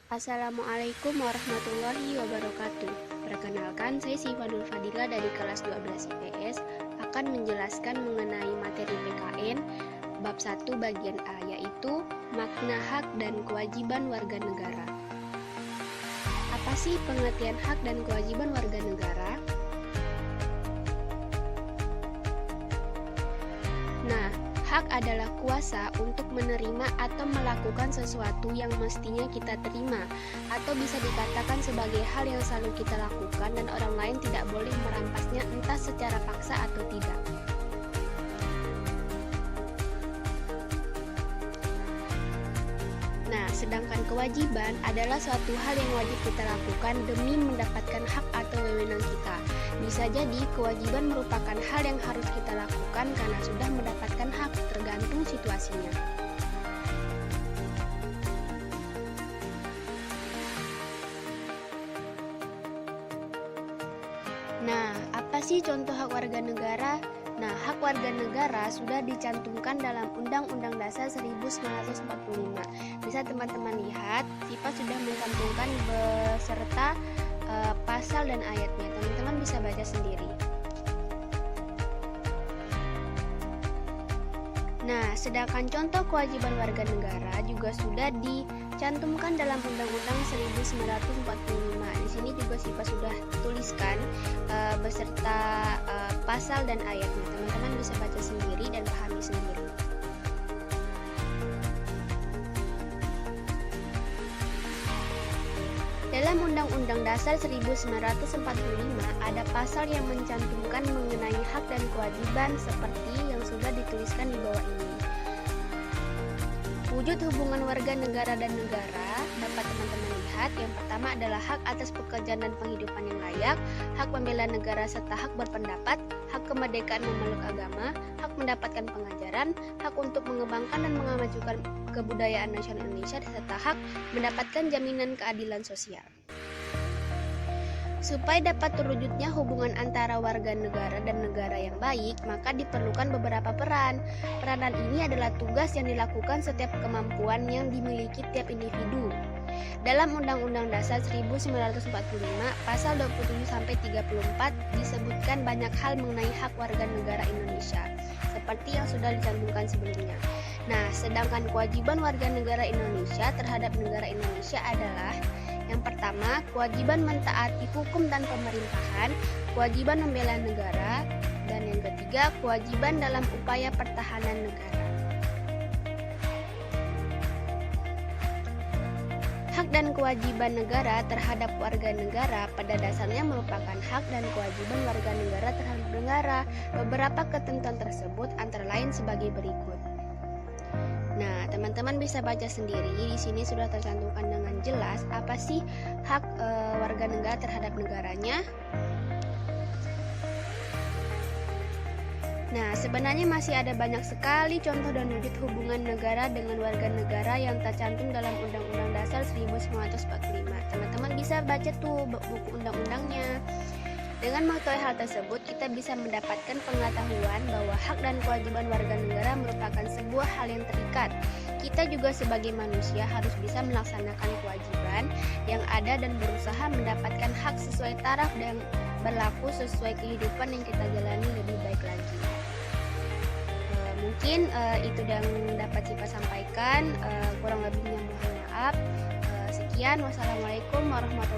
Assalamualaikum warahmatullahi wabarakatuh. Perkenalkan, saya Siva Nur Fadila dari kelas 12 IPS akan menjelaskan mengenai materi PKN bab 1 bagian A, yaitu makna hak dan kewajiban warga negara. Apa sih pengertian hak dan kewajiban warga negara? Nah, hak adalah kuasa untuk menerima atau melakukan sesuatu yang mestinya kita terima, atau bisa dikatakan sebagai hal yang selalu kita lakukan dan orang lain tidak boleh merampasnya entah secara paksa atau tidak. Nah, sedangkan kewajiban adalah suatu hal yang wajib kita lakukan demi mendapatkan hak atau wewenang kita. Bisa jadi kewajiban merupakan hal yang harus kita lakukan karena sudah mendapatkan hak, tergantung situasinya. Nah, apa sih contoh hak warga negara? Nah, hak warga negara sudah dicantumkan dalam Undang-Undang Dasar 1945. Bisa teman-teman lihat, Sipa sudah mencantumkan beserta pasal dan ayatnya. Teman-teman bisa baca sendiri. Nah, sedangkan contoh kewajiban warga negara juga sudah dicantumkan dalam Undang-Undang 1945. Di sini juga Sipa sudah tuliskan beserta pasal dan ayatnya. Teman-teman bisa baca sendiri dan pahami sendiri. Dalam Undang-Undang Dasar 1945 ada pasal yang mencantumkan mengenai hak dan kewajiban seperti yang sudah dituliskan di bawah ini. Wujud hubungan warga negara dan negara dapat teman-teman lihat. Yang pertama adalah hak atas pekerjaan dan penghidupan yang layak, hak membela negara serta hak berpendapat, hak kemerdekaan memeluk agama, hak mendapatkan pengajaran, hak untuk mengembangkan dan memajukan kebudayaan nasional Indonesia, serta hak mendapatkan jaminan keadilan sosial. Supaya dapat terwujudnya hubungan antara warga negara dan negara yang baik, maka diperlukan beberapa peran. Peranan ini adalah tugas yang dilakukan setiap kemampuan yang dimiliki tiap individu. Dalam Undang-Undang Dasar 1945, pasal 27-34 disebutkan banyak hal mengenai hak warga negara Indonesia, seperti yang sudah dicantumkan sebelumnya. Nah, sedangkan kewajiban warga negara Indonesia terhadap negara Indonesia adalah: yang pertama, kewajiban mentaati hukum dan pemerintahan, kewajiban membela negara, dan yang ketiga, kewajiban dalam upaya pertahanan negara. Hak dan kewajiban negara terhadap warga negara pada dasarnya merupakan hak dan kewajiban warga negara terhadap negara. Beberapa ketentuan tersebut antara lain sebagai berikut. Nah, teman-teman bisa baca sendiri. Di sini sudah tercantumkan dengan jelas apa sih hak warga negara terhadap negaranya. Nah, sebenarnya masih ada banyak sekali contoh dan wujud hubungan negara dengan warga negara yang tercantum dalam Undang-Undang Dasar 1945. Teman-teman bisa baca tuh buku undang-undangnya. Dengan mengetahui hal tersebut, kita bisa mendapatkan pengetahuan bahwa hak dan kewajiban warga negara merupakan sebuah hal yang terikat. Kita juga sebagai manusia harus bisa melaksanakan kewajiban yang ada dan berusaha mendapatkan hak sesuai taraf dan berlaku sesuai kehidupan yang kita jalani lebih baik lagi. Mungkin itu yang dapat Sipa sampaikan. Kurang lebihnya mohon maaf. Sekian, wassalamualaikum warahmatullahi wabarakatuh.